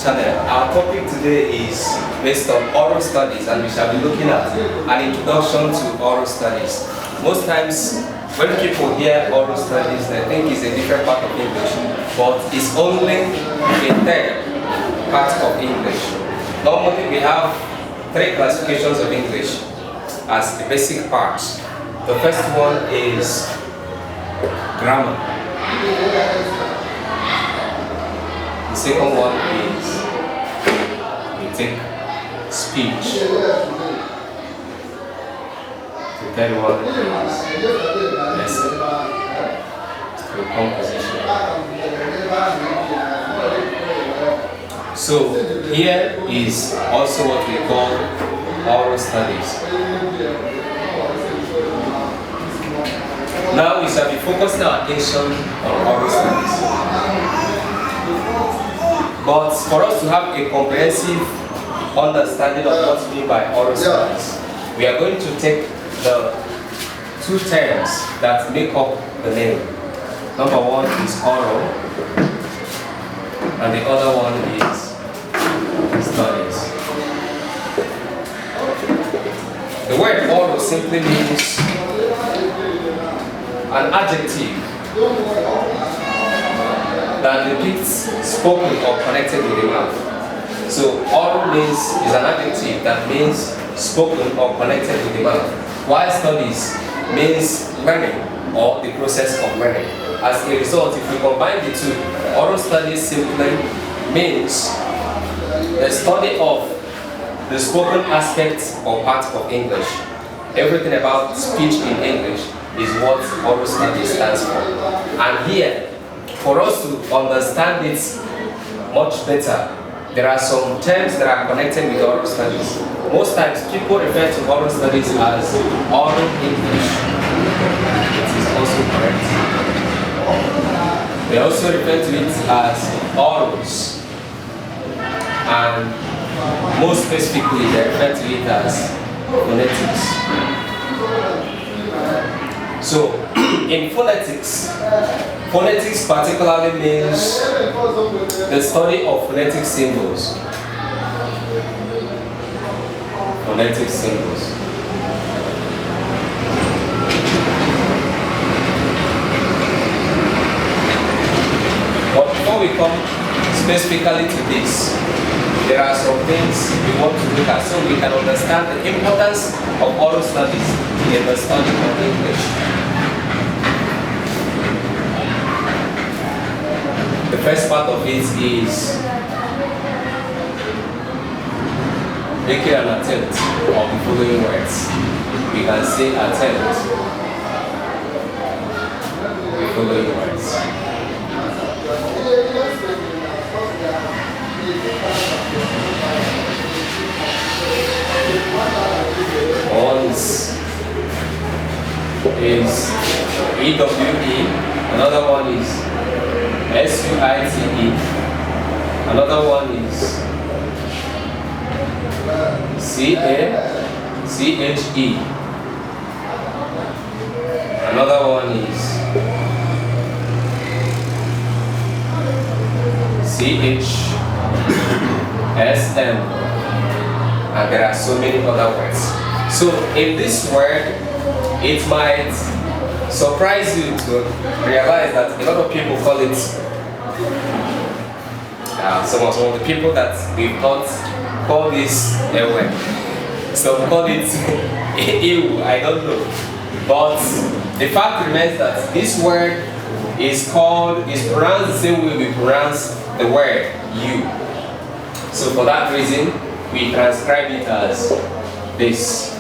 channel. Our topic today is based on oral studies, and we shall be looking at an introduction to oral studies. Most times when people hear oral studies, they think it's a different part of English, but it's only a third part of English. Normally we have three classifications of English as the basic parts. The first one is grammar. The second one is we take speech. The third one is lesson, composition. So here is also what we call oral studies. Now we shall be focusing our attention on oral studies. But for us to have a comprehensive understanding of what we mean by oral studies, we are going to take the two terms that make up the name. Number one is oral, and the other one is studies. The word oral simply means an adjective that depicts spoken or connected with the mouth. So oral is an adjective that means spoken or connected with the mouth, while studies means learning or the process of learning. As a result, if we combine the two, oral studies simply means the study of the spoken aspects or part of English. Everything about speech in English is what oral studies stands for. And here, for us to understand it much better, there are some terms that are connected with oral studies. Most times people refer to oral studies as oral English. It is also correct. They also refer to it as orals. And most specifically, they refer to it as phonetics. So, in phonetics particularly means the study of phonetic symbols. Phonetic symbols. But before we come specifically to this, there are some things we want to look at so we can understand the importance of oral studies in the study of English. The first part of it is making an attempt of the following words. We can say attempt the following words. Once is EWE, another one is SUITE, another one is CACHE, another one is CHSM, and there are so many other words. So in this word, it might surprise you to realize that a lot of people call it, some of the people that we've taught call this a word. Some call it ew, I don't know. But the fact remains that this word is pronounced the same way we pronounce the word you. So for that reason, we transcribe it as this.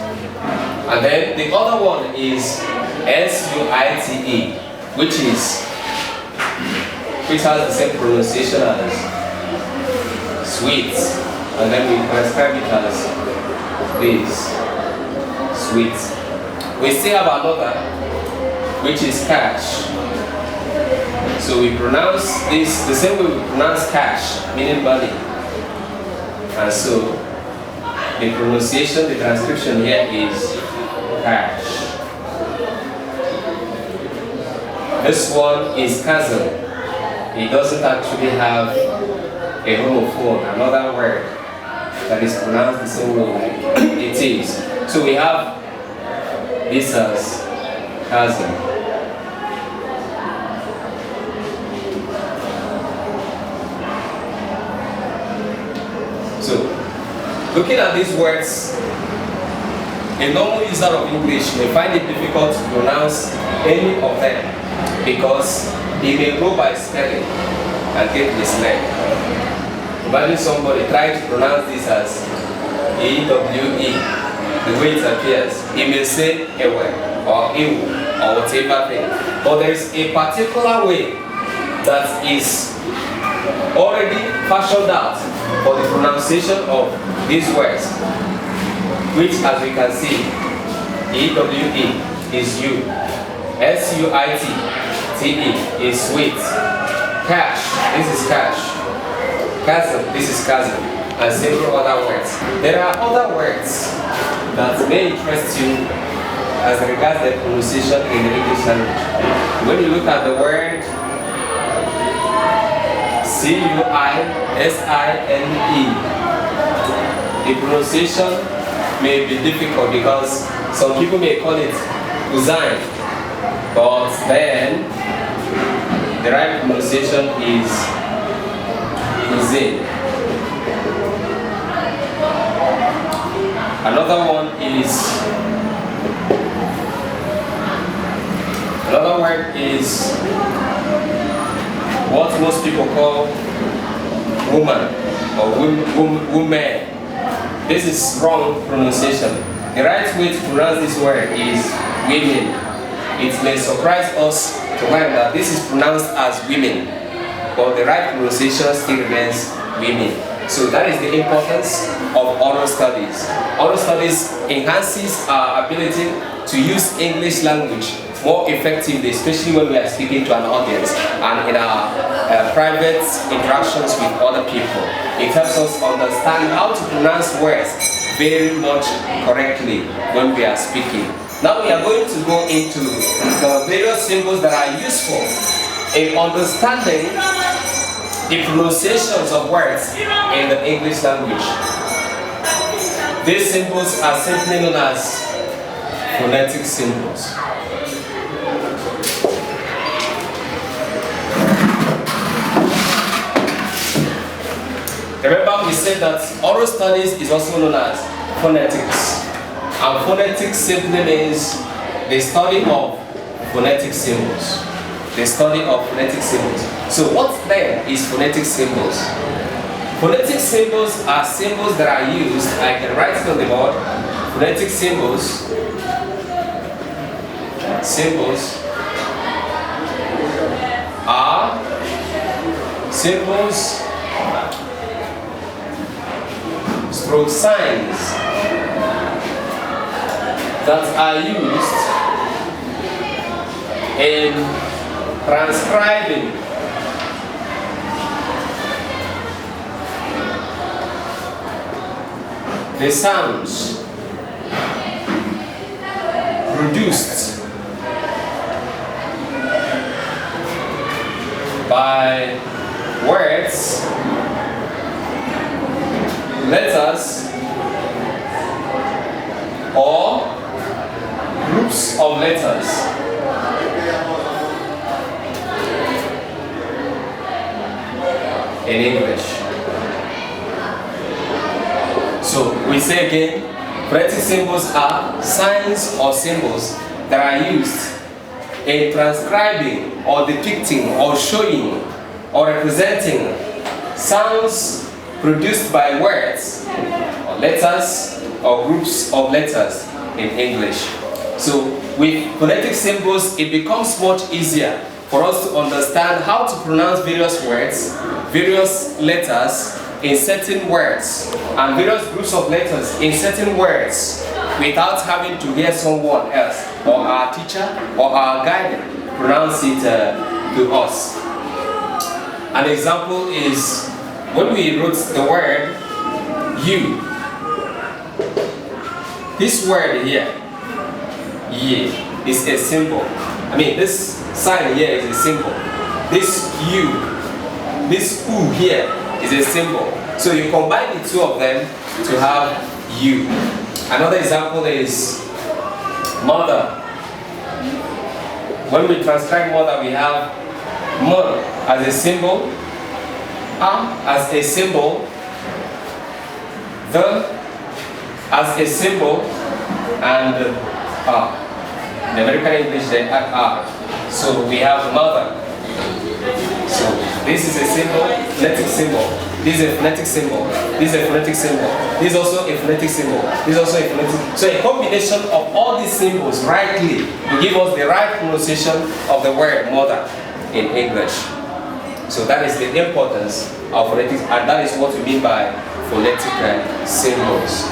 And then the other one is SUITE, which has the same pronunciation as sweet, and then we transcribe it as this, sweet. We still have another, which is cash. So we pronounce this the same way we pronounce cash, meaning money. And so the pronunciation, the transcription here is cash. This one is chasm. It doesn't actually have a homophone, another word that is pronounced the same way like it is. So we have this as cousin. So, looking at these words, a normal user of English may find it difficult to pronounce any of them because he may go by spelling and get misled. Imagine somebody trying to pronounce this as E-W-E, the way it appears. He may say ewe or ewu or whatever thing. But there is a particular way that is already fashioned out for the pronunciation of these words, which, as we can see, E-W-E is you, S-U-I-T-T-E is sweet, cash, this is cash, cousin, this is cousin, and several other words. There are other words that may interest you as regards the pronunciation in the English language. When you look at the word C-U-I-S-I-N-E, the pronunciation may be difficult because some people may call it cuisine, but then the right pronunciation is cuisine. Another word is what most people call woman or woman. This is wrong pronunciation. The right way to pronounce this word is women. It may surprise us to learn that this is pronounced as women, but the right pronunciation still remains women. So that is the importance of oral studies. Oral studies enhances our ability to use English language more effectively, especially when we are speaking to an audience and in our private interactions with other people. It helps us understand how to pronounce words very much correctly when we are speaking. Now we are going to go into the various symbols that are useful in understanding the pronunciations of words in the English language. These symbols are simply known as phonetic symbols. Remember, we said that oral studies is also known as phonetics. And phonetics simply means the study of phonetic symbols. The study of phonetic symbols. So what then is phonetic symbols? Phonetic symbols are symbols that are used, I can write it on the board. Phonetic symbols are symbols stroke signs that are used in transcribing the sounds produced by words, letters, or groups of letters. In English. So we say again, phonetic symbols are signs or symbols that are used in transcribing or depicting or showing or representing sounds produced by words or letters or groups of letters in English. So with phonetic symbols, it becomes much easier for us to understand how to pronounce various words, various letters in certain words, and various groups of letters in certain words without having to hear someone else or our teacher or our guide pronounce it to us. An example is when we wrote the word you. This word here, ye, is a symbol. I mean, this sign here is a symbol. This u, this u here is a symbol. So you combine the two of them to have U. Another example is mother. When we transcribe mother, we have M as a symbol, A as a symbol, The as a symbol, and in American English they add R. So we have mother. So this is a symbol, phonetic symbol. This is a phonetic symbol. This is a phonetic symbol. This is also a phonetic symbol. This is also a phonetic. So a combination of all these symbols rightly will give us the right pronunciation of the word mother in English. So that is the importance of phonetics, and that is what we mean by phonetic symbols.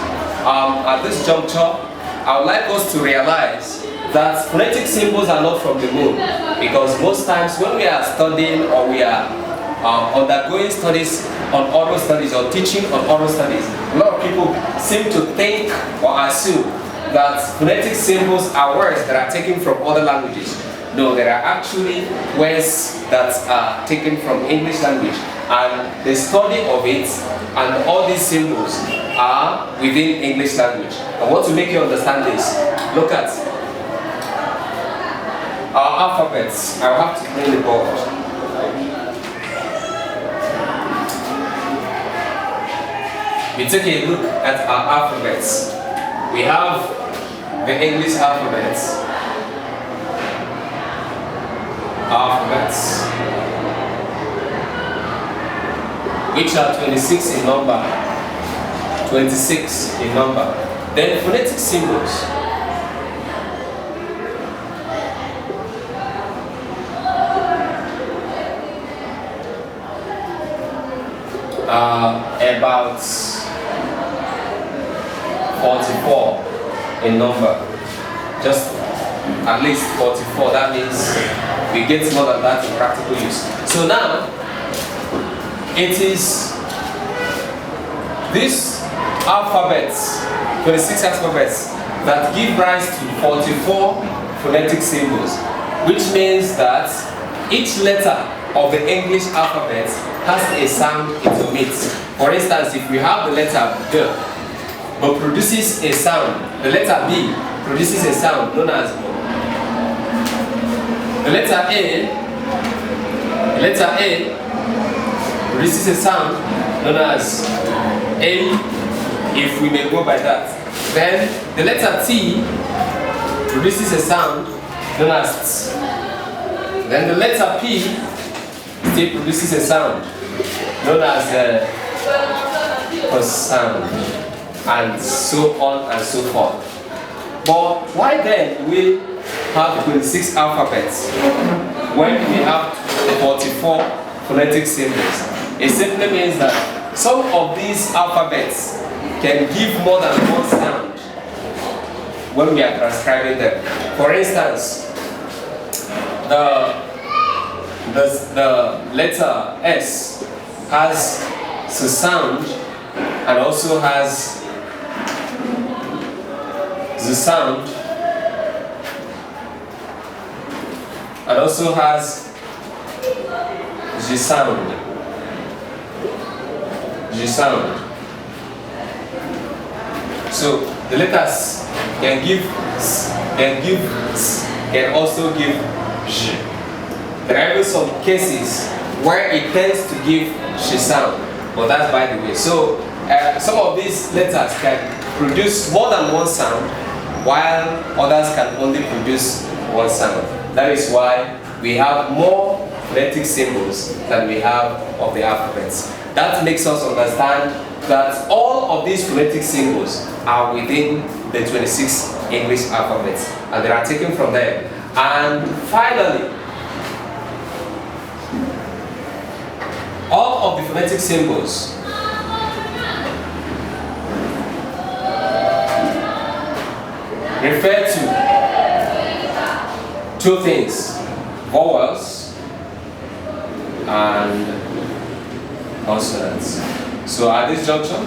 At this juncture, I would like us to realize that phonetic symbols are not from the moon, because most times when we are studying or we are undergoing studies on oral studies or teaching on oral studies, a lot of people seem to think or assume that phonetic symbols are words that are taken from other languages. No, there are actually words that are taken from English language, and the study of it and all these symbols are within English language. I want to make you understand this. Look at our alphabets. I will have to bring the board. We take a look at our alphabets. We have the English alphabets. Which are 26 in number. 26 in number. Then phonetic symbols. About 44 in number. Just at least 44. That means we get more than that in practical use. So now, it is these alphabets, 26 alphabets, that give rise to 44 phonetic symbols, which means that each letter of the English alphabet has a sound it emits. For instance, if we have the letter D, but produces a sound, the letter B produces a sound known as B. The letter A produces a sound known as A, if we may go by that. Then the letter T produces a sound known as T. Then the letter P still produces a sound known as sound, and so on and so forth. But why then do we have 26 alphabets when we have 44 phonetic symbols? It simply means that some of these alphabets can give more than one sound when we are transcribing them. For instance, the letter S has the sound and also has the sound and also has the sound. The sound. So the letters can give S, can also give J. There are even some cases where it tends to give J sound, but that's by the way. So some of these letters can produce more than one sound, while others can only produce one sound. That is why we have more phonetic symbols than we have of the alphabets. That makes us understand that all of these phonetic symbols are within the 26 English alphabets, and they are taken from them. And finally, all of the phonetic symbols refer to two things: vowels and consonants. So at this juncture,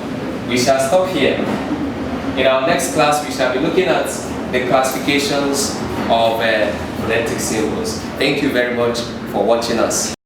we shall stop here. In our next class, we shall be looking at the classifications of phonetic symbols. Thank you very much for watching us.